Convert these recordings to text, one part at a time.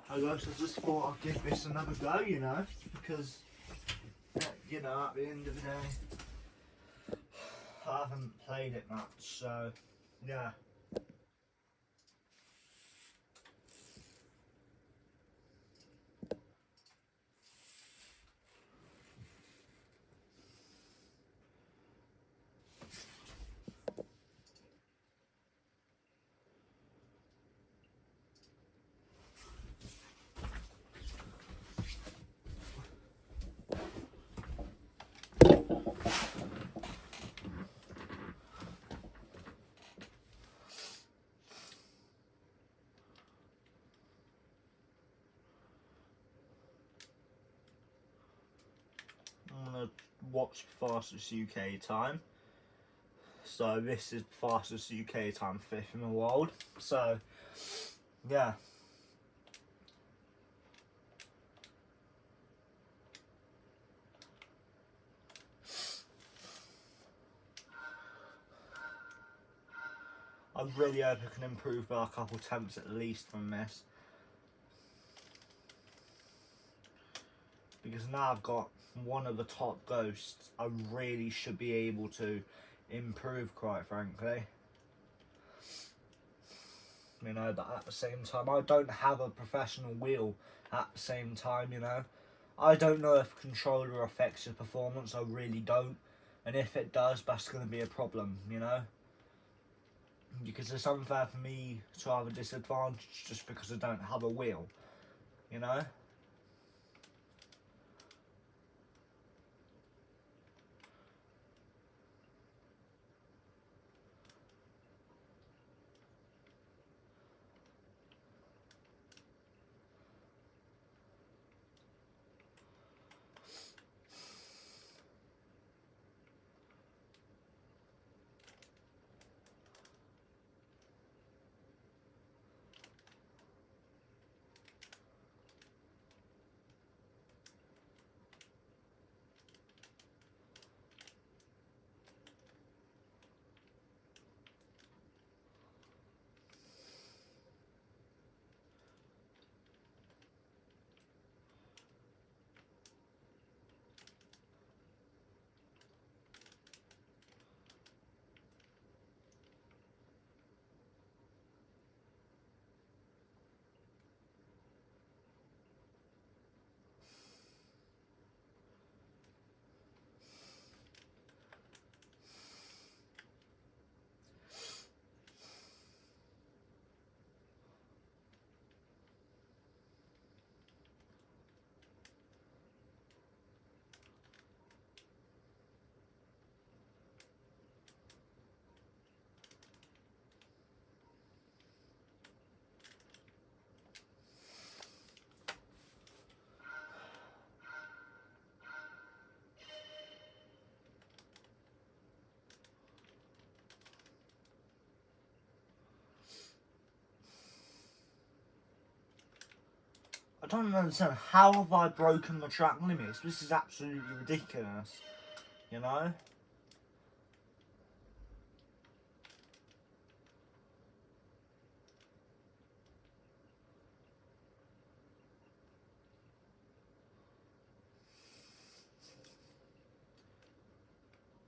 I guess I just thought I'd give this another go, you know, because, you know, at the end of the day, I haven't played it much, so, yeah. I'm going to watch fastest UK time. So this is fastest UK time, 5th in the world. So, yeah. I really hope I can improve by a couple attempts at least from this. Because now I've got one of the top ghosts, I really should be able to improve, quite frankly. You know, but at the same time, I don't have a professional wheel at the same time, you know. I don't know if controller affects your performance, I really don't. And if it does, that's going to be a problem, you know. Because it's unfair for me to have a disadvantage just because I don't have a wheel, you know. I don't understand, how have I broken the track limits? This is absolutely ridiculous, you know?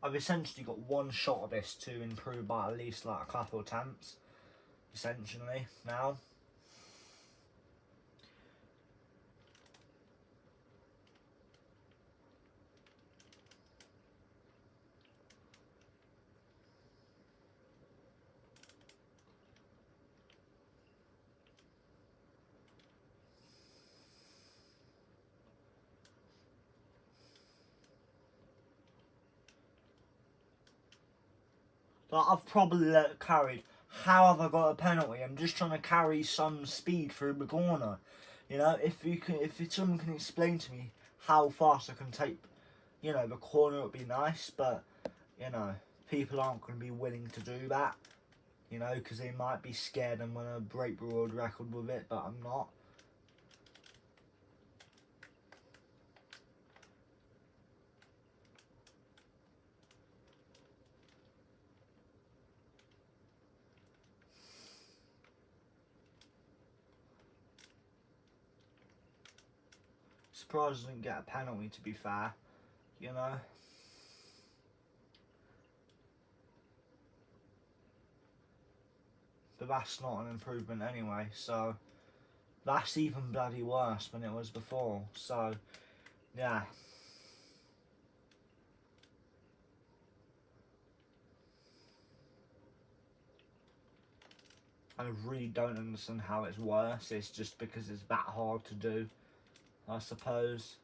I've essentially got one shot of this to improve by at least like a couple attempts, essentially, now. Like, I've probably carried, how have I got a penalty? I'm just trying to carry some speed through the corner. You know, if someone can explain to me how fast I can take, you know, the corner, it would be nice, but, you know, people aren't going to be willing to do that, you know, because they might be scared I'm going to break the world record with it, but I'm not. Surprised I didn't get a penalty, to be fair, you know. But that's not an improvement anyway, so that's even bloody worse than it was before. So, yeah. I really don't understand how it's worse. It's just because it's that hard to do, I suppose.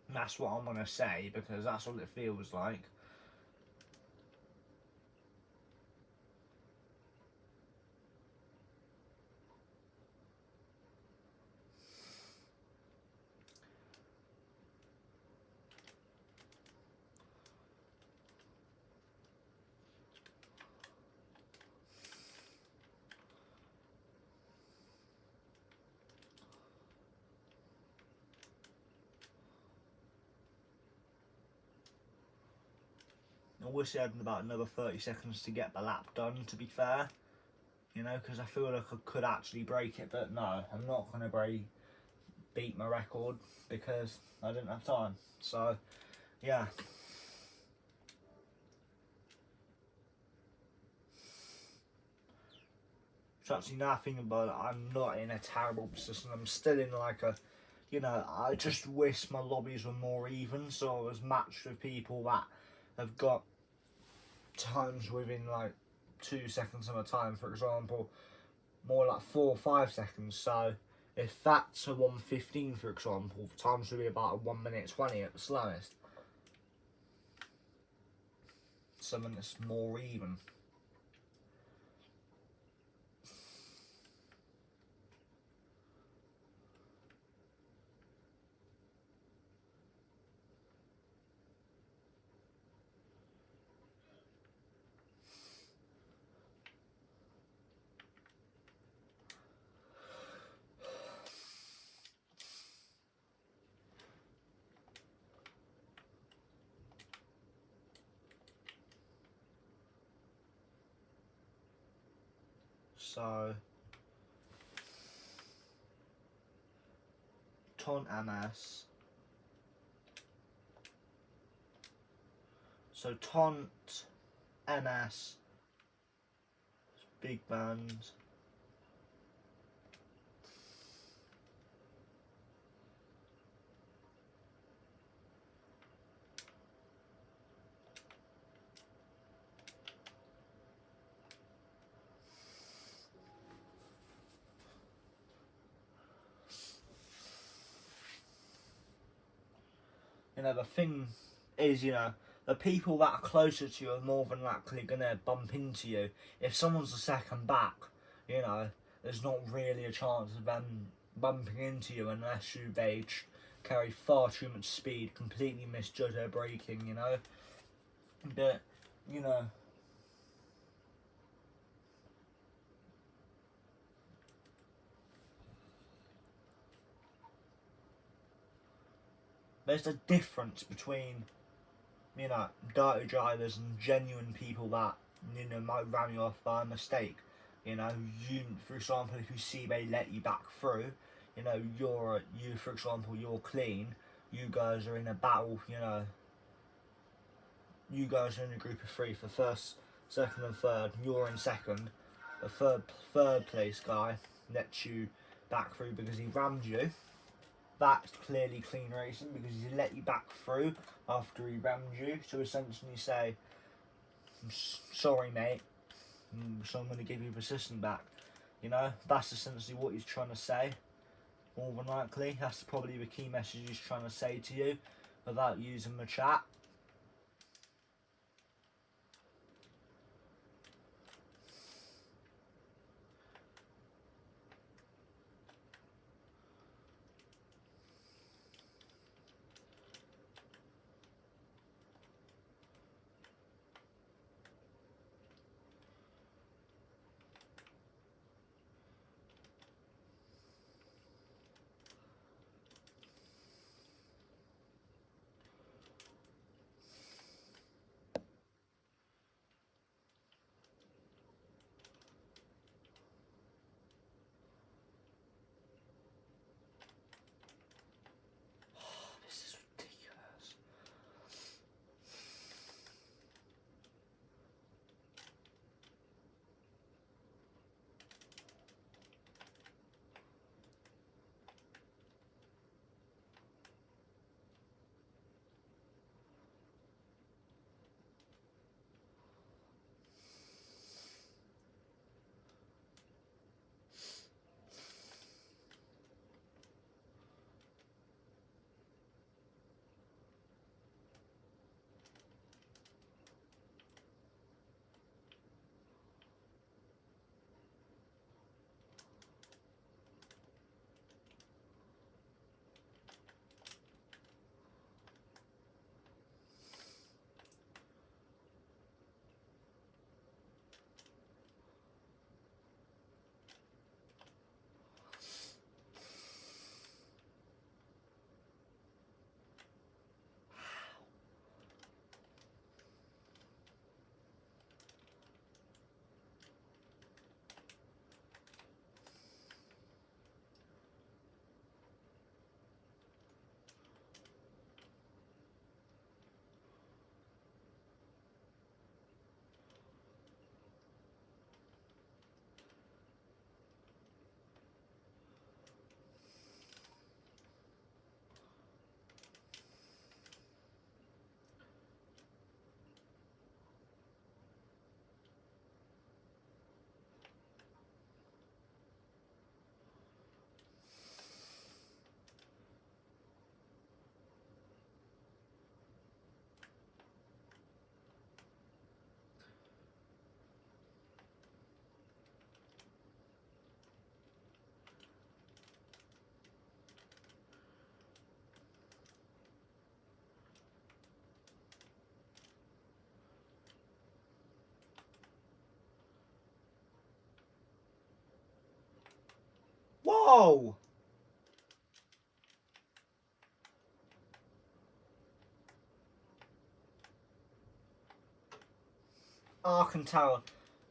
And that's what I'm going to say, because that's what it feels like. I wish I had about another 30 seconds to get the lap done, to be fair. You know, because I feel like I could actually break it, but no, I'm not going to beat my record because I didn't have time. So, yeah. It's actually nothing, but I'm not in a terrible position. I'm still in like a, you know, I just wish my lobbies were more even, so I was matched with people that have got times within like 2 seconds of a time, for example, more like 4 or 5 seconds. So if that's a 1:15, for example, the times would be about a 1:20 at the slowest. Something that's more even. So ton MS. So taunt, MS, big band. You know, the thing is, you know, the people that are closer to you are more than likely going to bump into you. If someone's a second back, you know, there's not really a chance of them bumping into you unless they carry far too much speed, completely misjudge their braking, you know. But, you know, there's a difference between, you know, dirty drivers and genuine people that, you know, might ram you off by mistake. You know, you, for example, if you see they let you back through, you know, for example, you're clean, you guys are in a battle, you know, you guys are in a group of 3 for first, second and third, you're in second, the third place guy lets you back through because he rammed you. That's clearly clean racing because he let you back through after he rammed you to essentially say, sorry mate, so I'm going to give you the system back. You know, that's essentially what he's trying to say. More than likely, that's probably the key message he's trying to say to you without using the chat. Whoa! I can tell.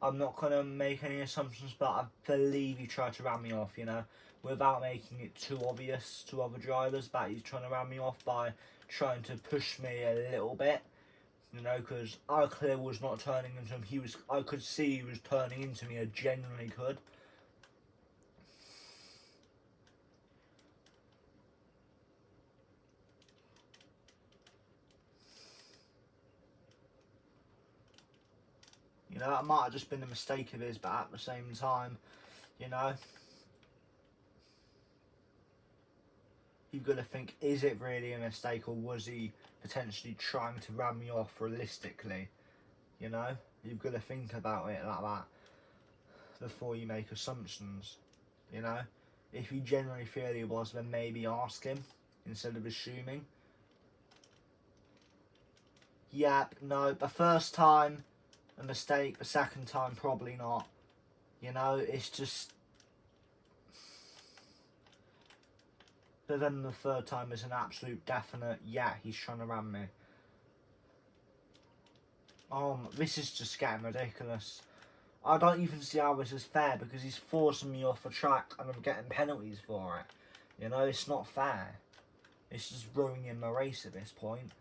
I'm not going to make any assumptions, but I believe he tried to ram me off, you know, without making it too obvious to other drivers that he's trying to ram me off by trying to push me a little bit, you know, because I clearly was not turning into him. I could see he was turning into me. I genuinely could. You know, that might have just been a mistake of his, but at the same time, you know, you've got to think, is it really a mistake, or was he potentially trying to ram me off realistically? You know, you've got to think about it like that before you make assumptions. You know, if you genuinely feel he was, then maybe ask him instead of assuming. Yep, no, the first time a mistake, the second time probably not. You know, it's just. But then the third time is an absolute definite, yeah, he's trying to ram me. This is just getting ridiculous. I don't even see how this is fair, because he's forcing me off the track and I'm getting penalties for it. You know, it's not fair. It's just ruining my race at this point.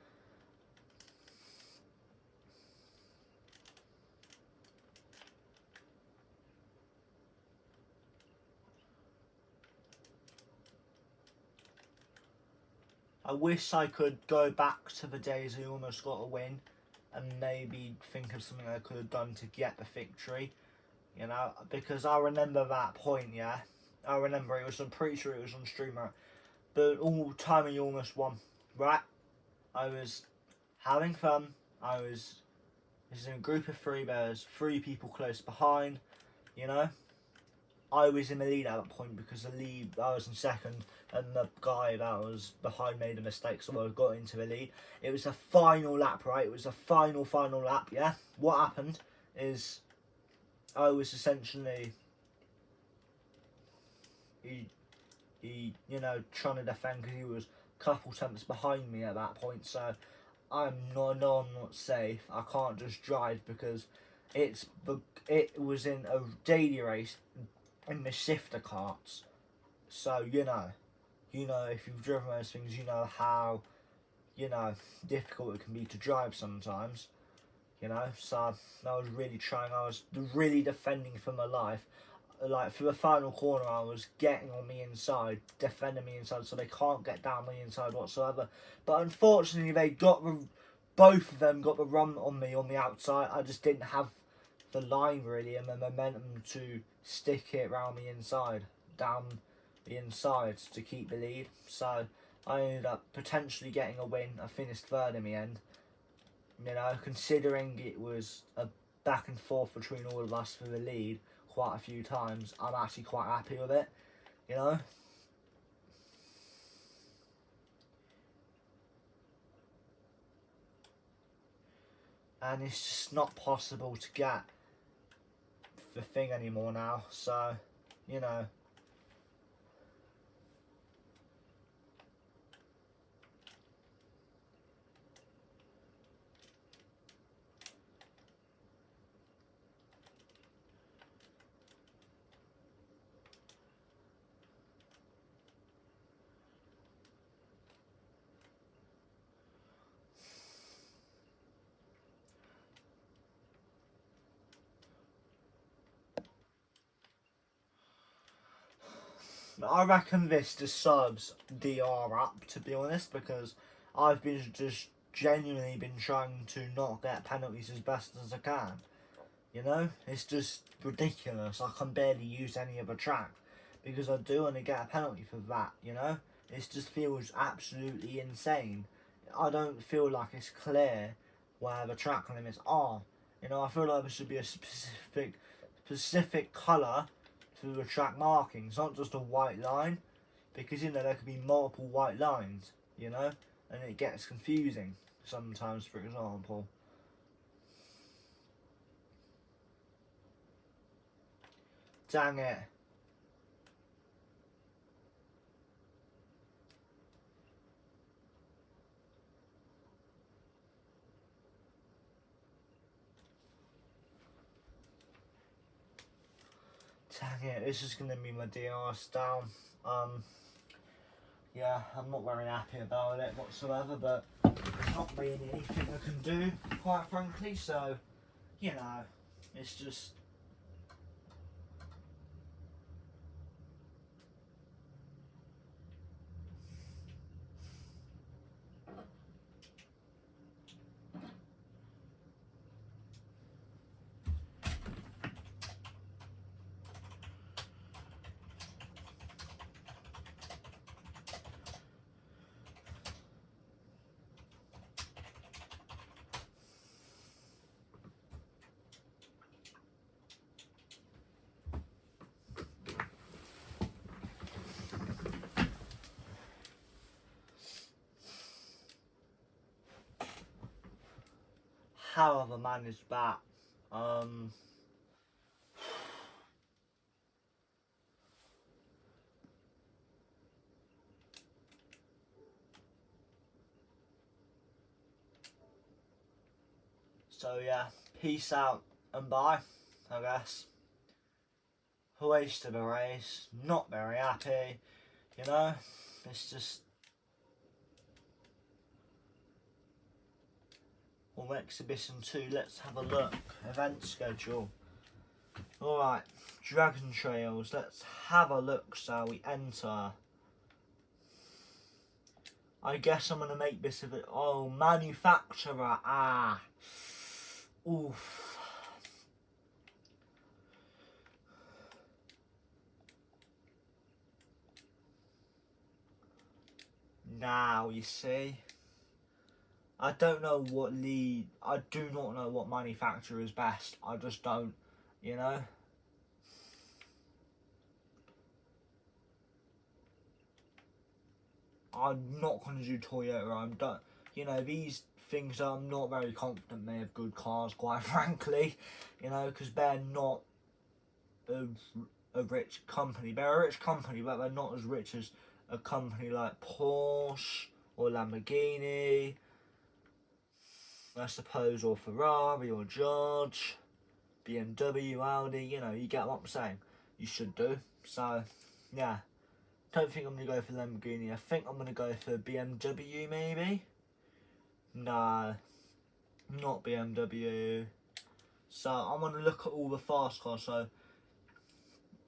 I wish I could go back to the days I almost got a win and maybe think of something I could have done to get the victory, you know, because I remember that point, yeah. I remember it was, I'm pretty sure it was on streamer, but all time I almost won, right? I was having fun, this is in a group of three, there's 3 people close behind, you know. I was in the lead at that point because I was in second and the guy that was behind made a mistake, so I got into the lead. It was a final lap, right? It was a final lap, yeah? What happened is I was essentially, he you know, trying to defend because he was a couple tenths behind me at that point, so I'm not safe. I can't just drive because it was in a daily race in the shifter carts, so you know, if you've driven those things, you know how, you know, difficult it can be to drive sometimes, you know. So I was really trying, I was really defending for my life. Like for the final corner, I was getting on the inside, defending me inside, so they can't get down the inside whatsoever. But unfortunately, both of them got the run on me on the outside. I just didn't have the line really and the momentum to stick it around the inside, down the inside to keep the lead. So I ended up potentially getting a win. I finished third in the end. You know, considering it was a back and forth between all of us for the lead quite a few times, I'm actually quite happy with it, you know. And it's just not possible to get the thing anymore now, so, you know. I reckon this deserves DR up, to be honest, because I've been just genuinely been trying to not get penalties as best as I can. You know, it's just ridiculous. I can barely use any other track because I do want to get a penalty for that, you know. It just feels absolutely insane. I don't feel like it's clear where the track limits are. You know, I feel like there should be a specific colour for the track markings, not just a white line, because you know there could be multiple white lines, you know, and it gets confusing sometimes. For example, dang it. Dang it, this is going to be my DRS down. Yeah, I'm not very happy about it whatsoever, but there's not really anything I can do, quite frankly, so, you know, it's just... How have I managed that? So yeah, peace out and bye, I guess. Wasted a race, not very happy, you know, it's just... Well, Exhibition 2, let's have a look. Event schedule. Alright, Dragon Trails, let's have a look, shall we enter? I guess I'm going to make this a bit... Oh, manufacturer, oof. Now, you see, I don't know what lead, I do not know what manufacturer is best. I just don't, you know. I'm not going to do Toyota. I'm done. You know, these things I'm not very confident they have good cars, quite frankly. You know, because they're not a rich company. They're a rich company, but they're not as rich as a company like Porsche or Lamborghini, I suppose, or Ferrari or George, BMW, Audi. You know, you get what I'm saying. You should do. So, yeah. Don't think I'm going to go for Lamborghini. I think I'm going to go for BMW, maybe. No, not BMW. So I'm going to look at all the fast cars. So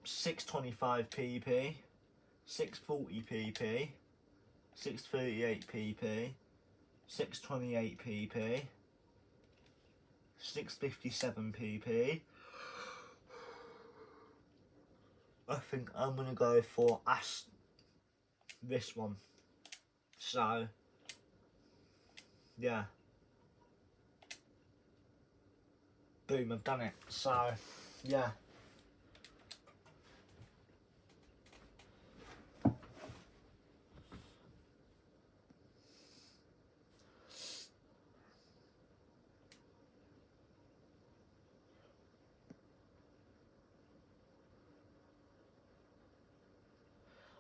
625 pp, 640 pp, 638 pp, 628 pp, 657 pp. I think I'm going to go for this one. So yeah, boom, I've done it. So yeah.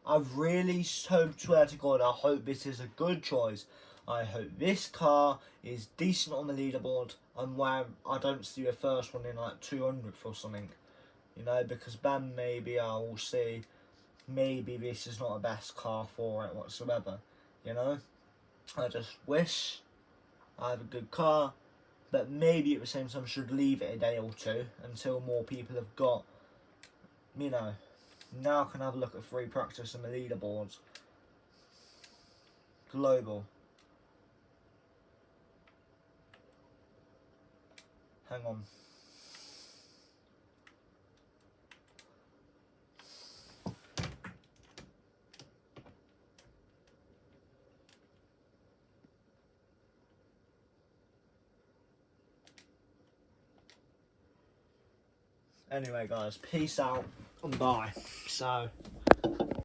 I really swear to God, I hope this is a good choice. I hope this car is decent on the leaderboard and where I don't see the first one in like 200th or something. You know, because then maybe I will see, maybe this is not the best car for it whatsoever. You know, I just wish I have a good car, but maybe at the same time I should leave it a day or two until more people have got, you know. Now I can have a look at free practice and the leaderboards. Global. Hang on. Anyway guys, peace out and bye. So